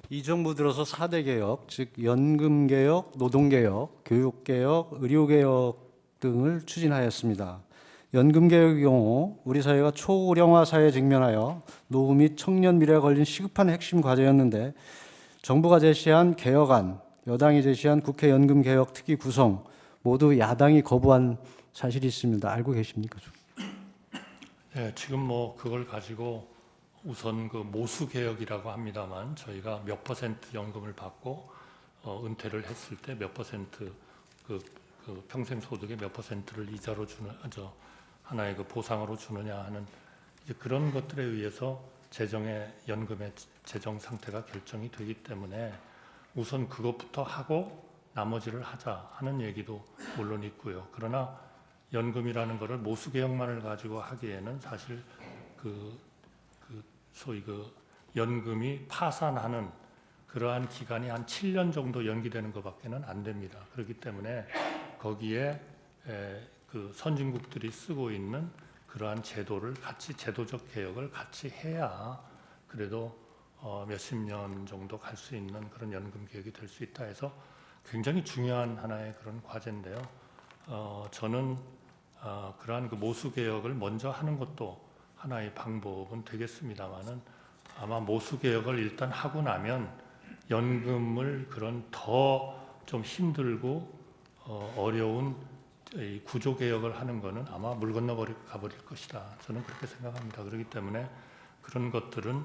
이 정부 들어서 4대 개혁, 즉 연금 개혁, 노동 개혁, 교육 개혁, 의료 개혁 등을 추진하였습니다. 연금 개혁의 경우 우리 사회가 초고령화 사회에 직면하여 노후 및 청년 미래가 걸린 시급한 핵심 과제였는데 정부가 제시한 개혁안, 여당이 제시한 국회 연금 개혁 특위 구성 모두 야당이 거부한 사실이 있습니다. 알고 계십니까? 네, 지금 뭐 그걸 가지고 우선 그 모수 개혁이라고 합니다만 저희가 몇 퍼센트 연금을 받고 은퇴를 했을 때 몇 퍼센트 그 평생 소득의 몇 퍼센트를 이자로 주는 하나의 그 보상으로 주느냐 하는 이제 그런 것들에 의해서 연금의 재정 상태가 결정이 되기 때문에 우선 그것부터 하고 나머지를 하자 하는 얘기도 물론 있고요. 그러나 연금이라는 것을 모수 개혁만을 가지고 하기에는 사실 소위 그 연금이 파산하는 그러한 기간이 한 7년 정도 연기되는 것밖에는 안 됩니다. 그렇기 때문에 거기에 그 선진국들이 쓰고 있는 그러한 제도를 같이 제도적 개혁을 같이 해야 그래도 몇십 년 정도 갈 수 있는 그런 연금 개혁이 될 수 있다 해서 굉장히 중요한 하나의 그런 과제인데요. 저는 그러한 그 모수 개혁을 먼저 하는 것도 하나의 방법은 되겠습니다만은 아마 모수 개혁을 일단 하고 나면 연금을 그런 더 좀 힘들고 어려운 이 구조 개혁을 하는 것은 아마 물 건너 가버릴 것이다. 저는 그렇게 생각합니다. 그렇기 때문에 그런 것들은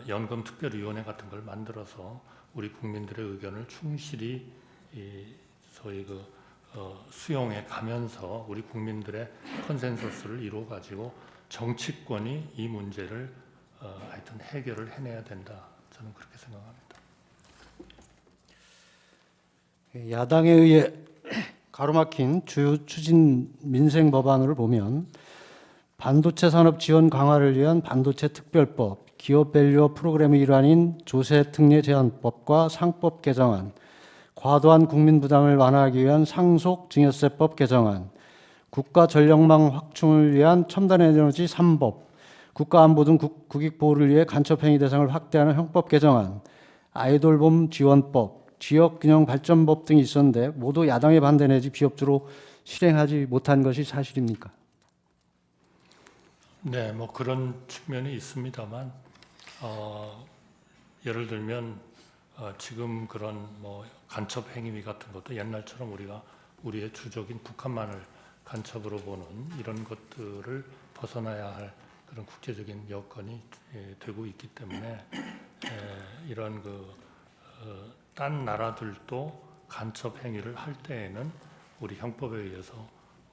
연금특별위원회 같은 걸 만들어서 우리 국민들의 의견을 충실히 소위 수용해 가면서 우리 국민들의 컨센서스를 이루어 가지고 정치권이 이 문제를 하여튼 해결을 해내야 된다. 저는 그렇게 생각합니다. 야당에 의해 가로막힌 주요 추진 민생 법안을 보면 반도체 산업 지원 강화를 위한 반도체 특별법, 기업 밸류업 프로그램의 일환인 조세 특례 제한법과 상법 개정안, 과도한 국민 부담을 완화하기 위한 상속 증여세법 개정안, 국가 전력망 확충을 위한 첨단 에너지 3법, 국가 안보 등 국익 보호를 위해 간첩 행위 대상을 확대하는 형법 개정안, 아이돌봄 지원법, 지역균형발전법 등이 있었는데 모두 야당의 반대 내지 비협조로 실행하지 못한 것이 사실입니까? 네, 뭐 그런 측면이 있습니다만 예를 들면 지금 그런 뭐 간첩 행위 같은 것도 옛날처럼 우리가 우리의 주적인 북한만을 간첩으로 보는 이런 것들을 벗어나야 할 그런 국제적인 여건이 되고 있기 때문에 이런 딴 나라들도 간첩 행위를 할 때에는 우리 형법에 의해서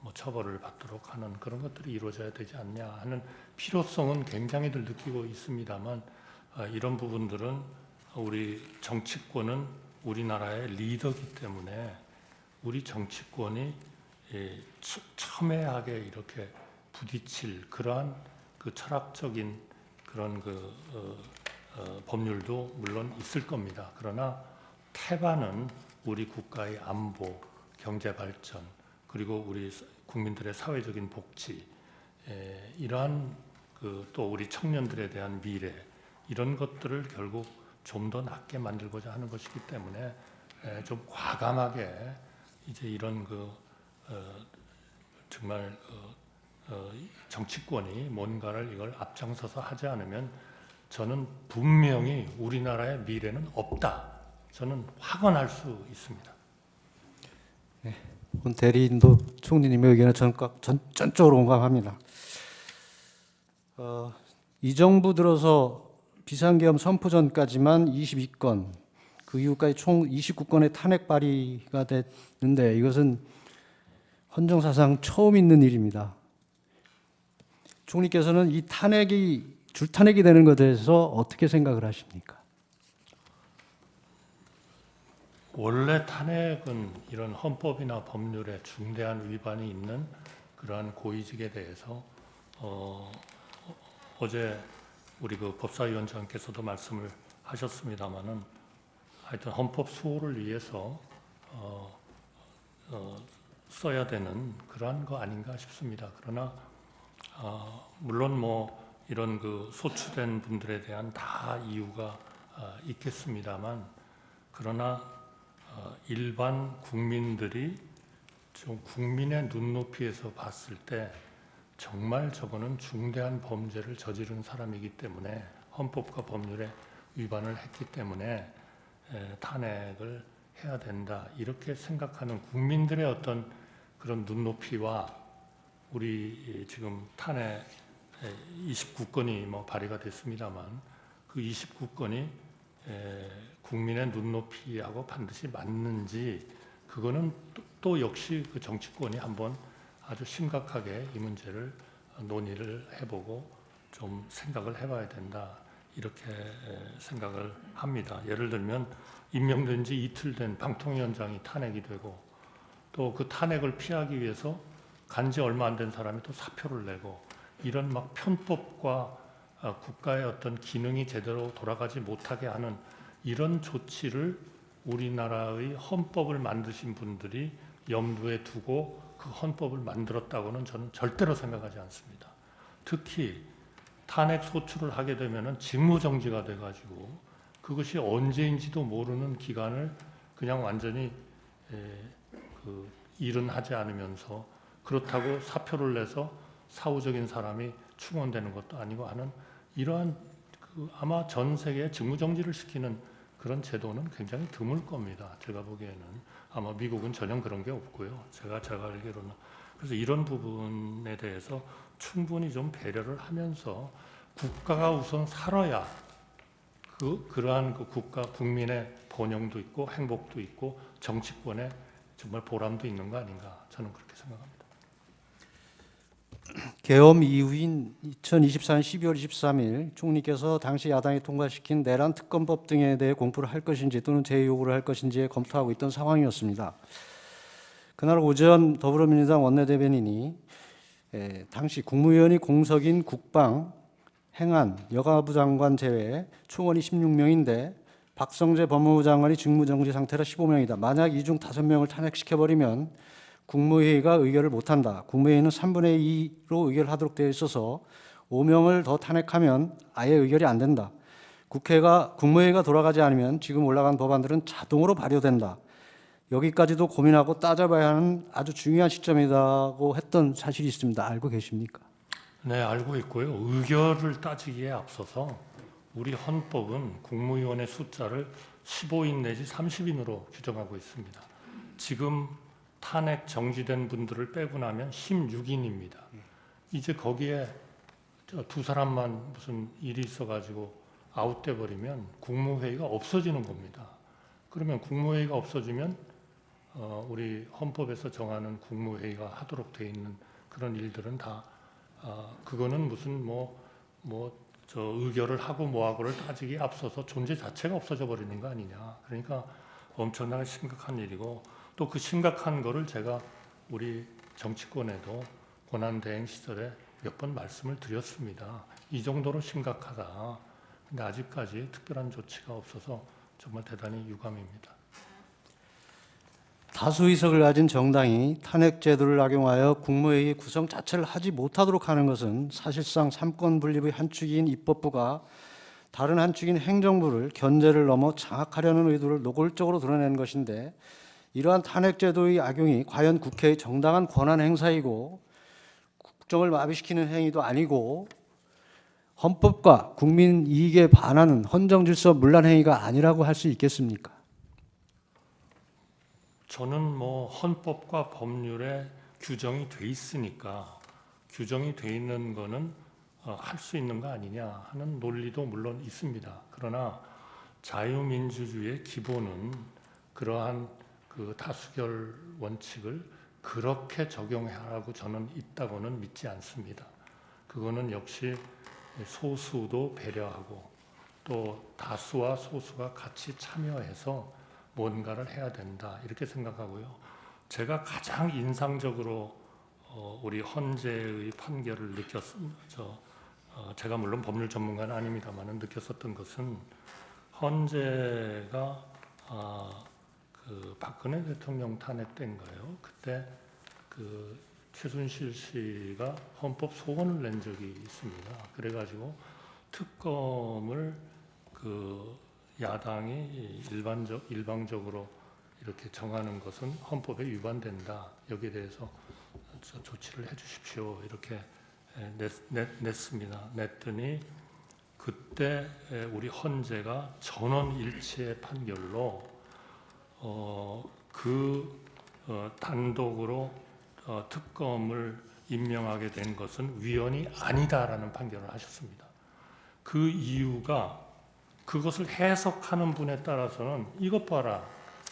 뭐 처벌을 받도록 하는 그런 것들이 이루어져야 되지 않냐 하는 필요성은 굉장히들 느끼고 있습니다만 이런 부분들은 우리 정치권은 우리나라의 리더기 때문에 우리 정치권이 첨예하게 이렇게 부딪힐 그러한 그 철학적인 그런 법률도 물론 있을 겁니다. 그러나 태반은 우리 국가의 안보, 경제 발전, 그리고 우리 국민들의 사회적인 복지, 이러한 또 우리 청년들에 대한 미래 이런 것들을 결국 좀 더 낫게 만들고자 하는 것이기 때문에 좀 과감하게 이제 이런 정말 정치권이 뭔가를 이걸 앞장서서 하지 않으면 저는 분명히 우리나라의 미래는 없다. 저는 확언할 수 있습니다. 대리인도 총리님의 의견에 전적으로 공감합니다. 이 정부 들어서 비상계엄 선포 전까지만 22건, 그 이후까지 총 29건의 탄핵 발의가 됐는데 이것은 헌정사상 처음 있는 일입니다. 총리께서는 이 줄탄핵이 되는 것에 대해서 어떻게 생각을 하십니까? 원래 탄핵은 이런 헌법이나 법률에 중대한 위반이 있는 그러한 고위직에 대해서 어제 우리 법사위원장께서도 말씀을 하셨습니다마는 하여튼 헌법 수호를 위해서 써야 되는 그러한 거 아닌가 싶습니다. 그러나 물론 뭐 이런 소추된 분들에 대한 다 이유가 있겠습니다만, 그러나 일반 국민들이 좀 국민의 눈높이에서 봤을 때 정말 저거는 중대한 범죄를 저지른 사람이기 때문에, 헌법과 법률에 위반을 했기 때문에 탄핵을 해야 된다, 이렇게 생각하는 국민들의 어떤 그런 눈높이와 우리 지금 탄핵 29건이 뭐 발의가 됐습니다만, 그 29건이 국민의 눈높이하고 반드시 맞는지, 그거는 또 역시 그 정치권이 한번 아주 심각하게 이 문제를 논의를 해보고 좀 생각을 해봐야 된다, 이렇게 생각을 합니다. 예를 들면 임명된 지 이틀 된 방통위원장이 탄핵이 되고, 또 그 탄핵을 피하기 위해서 간지 얼마 안 된 사람이 또 사표를 내고, 이런 막 편법과 국가의 어떤 기능이 제대로 돌아가지 못하게 하는 이런 조치를 우리나라의 헌법을 만드신 분들이 염두에 두고 그 헌법을 만들었다고는 저는 절대로 생각하지 않습니다. 특히 탄핵 소추를 하게 되면은 직무정지가 돼가지고 그것이 언제인지도 모르는 기간을 그냥 완전히 일은 하지 않으면서, 그렇다고 사표를 내서 사후적인 사람이 충원되는 것도 아니고 하는 이러한 아마 전 세계에 직무정지를 시키는 그런 제도는 굉장히 드물 겁니다. 제가 보기에는 아마 미국은 전혀 그런 게 없고요. 제가 알기로는. 그래서 이런 부분에 대해서 충분히 좀 배려를 하면서 국가가 우선 살아야 그러한 그 국가 국민의 번영도 있고 행복도 있고 정치권에 정말 보람도 있는 거 아닌가, 저는 그렇게 생각합니다. 계엄 이후인 2024년 12월 23일 총리께서 당시 야당이 통과시킨 내란 특검법 등에 대해 공포를 할 것인지 또는 재요구를 할 것인지에 검토하고 있던 상황이었습니다. 그날 오전 더불어민주당 원내대변인이 당시 국무위원이 공석인 국방, 행안, 여가부 장관 제외 총원이 16명인데 박성재 법무부 장관이 직무정지 상태라 15명이다. 만약 이 중 5명을 탄핵시켜버리면 국무회의가 의결을 못한다. 국무회의는 3분의 2로 의결을 하도록 되어 있어서 5명을 더 탄핵하면 아예 의결이 안 된다. 국무회의가 돌아가지 않으면 지금 올라간 법안들은 자동으로 발효된다. 여기까지도 고민하고 따져봐야 하는 아주 중요한 시점이라고 했던 사실이 있습니다. 알고 계십니까? 네, 알고 있고요. 의결을 따지기에 앞서서 우리 헌법은 국무위원의 숫자를 15인 내지 30인으로 규정하고 있습니다. 지금 탄핵 정지된 분들을 빼고 나면 16인입니다. 이제 거기에 두 사람만 무슨 일이 있어가지고 아웃돼 버리면 국무회의가 없어지는 겁니다. 그러면 국무회의가 없어지면 우리 헌법에서 정하는 국무회의가 하도록 돼 있는 그런 일들은 다 그거는 무슨 저 의결을 하고 뭐하고를 따지기에 앞서서 존재 자체가 없어져 버리는 거 아니냐. 그러니까 엄청나게 심각한 일이고, 또 그 심각한 거를 제가 우리 정치권에도 고난대행 시절에 몇 번 말씀을 드렸습니다. 이 정도로 심각하다. 근데 아직까지 특별한 조치가 없어서 정말 대단히 유감입니다. 다수 의석을 가진 정당이 탄핵 제도를 악용하여 국무회의 구성 자체를 하지 못하도록 하는 것은 사실상 삼권 분립의 한 축인 입법부가 다른 한 축인 행정부를 견제를 넘어 장악하려는 의도를 노골적으로 드러내는 것인데, 이러한 탄핵 제도의 악용이 과연 국회의 정당한 권한 행사이고 국정을 마비시키는 행위도 아니고 헌법과 국민 이익에 반하는 헌정질서 문란 행위가 아니라고 할 수 있겠습니까? 저는 헌법과 법률에 규정이 돼 있으니까, 규정이 돼 있는 거는 할 수 있는 거 아니냐 하는 논리도 물론 있습니다. 그러나 자유민주주의의 기본은 그러한 그 다수결 원칙을 그렇게 적용하라고 저는 있다고는 믿지 않습니다. 그거는 역시 소수도 배려하고 또 다수와 소수가 같이 참여해서 뭔가를 해야 된다, 이렇게 생각하고요. 제가 가장 인상적으로 우리 헌재의 판결을 제가 물론 법률 전문가는 아닙니다만 느꼈었던 것은, 헌재가 그 박근혜 대통령 탄핵 때인가요? 그때 그 최순실 씨가 헌법 소원을 낸 적이 있습니다. 그래가지고 특검을 야당이 일방적으로 이렇게 정하는 것은 헌법에 위반된다. 여기에 대해서 조치를 해주십시오. 이렇게 냈습니다. 냈더니 그때 우리 헌재가 전원일치의 판결로 단독으로 특검을 임명하게 된 것은 위헌이 아니다라는 판결을 하셨습니다. 그 이유가 그것을 해석하는 분에 따라서는 이것 봐라.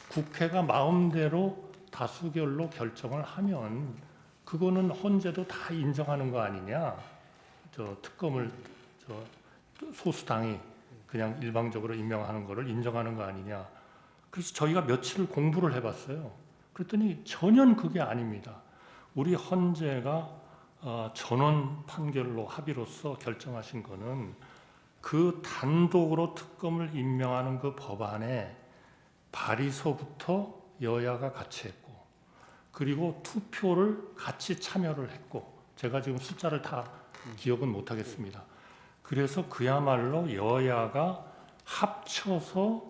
국회가 마음대로 다수결로 결정을 하면 그거는 헌재도 다 인정하는 거 아니냐. 특검을 소수당이 그냥 일방적으로 임명하는 거를 인정하는 거 아니냐. 그래서 저희가 며칠을 공부를 해봤어요. 그랬더니 전혀 그게 아닙니다. 우리 헌재가 전원 판결로 합의로서 결정하신 거는 그 단독으로 특검을 임명하는 그 법안에 발의서부터 여야가 같이 했고, 그리고 투표를 같이 참여를 했고, 제가 지금 숫자를 다 기억은 못 하겠습니다. 그래서 그야말로 여야가 합쳐서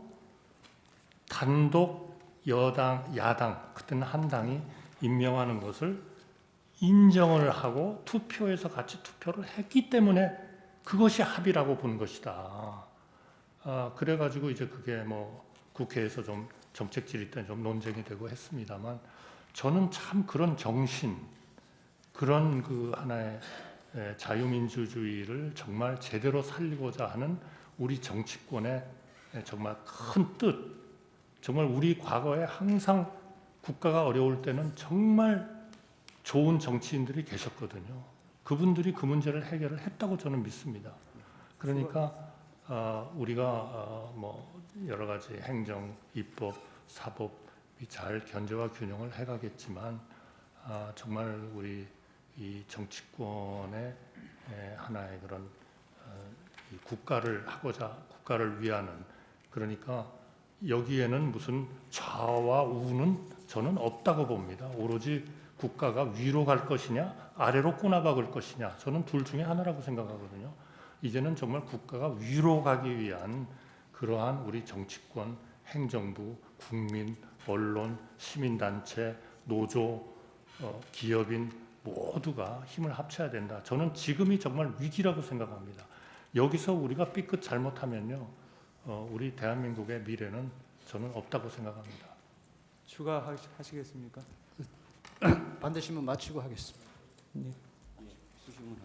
단독 야당, 그때는 한 당이 임명하는 것을 인정을 하고 투표에서 같이 투표를 했기 때문에 그것이 합의라고 보는 것이다. 그래가지고 이제 그게 뭐 국회에서 좀 정책 질의 때 좀 논쟁이 되고 했습니다만, 저는 참 그런 정신, 그런 그 하나의 자유민주주의를 정말 제대로 살리고자 하는 우리 정치권의 정말 큰 뜻, 정말 우리 과거에 항상 국가가 어려울 때는 정말 좋은 정치인들이 계셨거든요. 그분들이 그 문제를 해결을 했다고 저는 믿습니다. 그러니까 우리가 뭐 여러 가지 행정, 입법, 사법이 잘 견제와 균형을 해가겠지만 정말 우리 이 정치권의 하나의 그런 이 국가를 위하는, 그러니까 여기에는 무슨 좌와 우는 저는 없다고 봅니다. 오로지 국가가 위로 갈 것이냐 아래로 꼬나박을 것이냐, 저는 둘 중에 하나라고 생각하거든요. 이제는 정말 국가가 위로 가기 위한 그러한 우리 정치권, 행정부, 국민, 언론, 시민단체, 노조, 기업인 모두가 힘을 합쳐야 된다. 저는 지금이 정말 위기라고 생각합니다. 여기서 우리가 삐끗 잘못하면요, 우리 대한민국의 미래는 저는 없다고 생각합니다. 추가하시겠습니까? 반대 신문 마치고 하겠습니다. 네.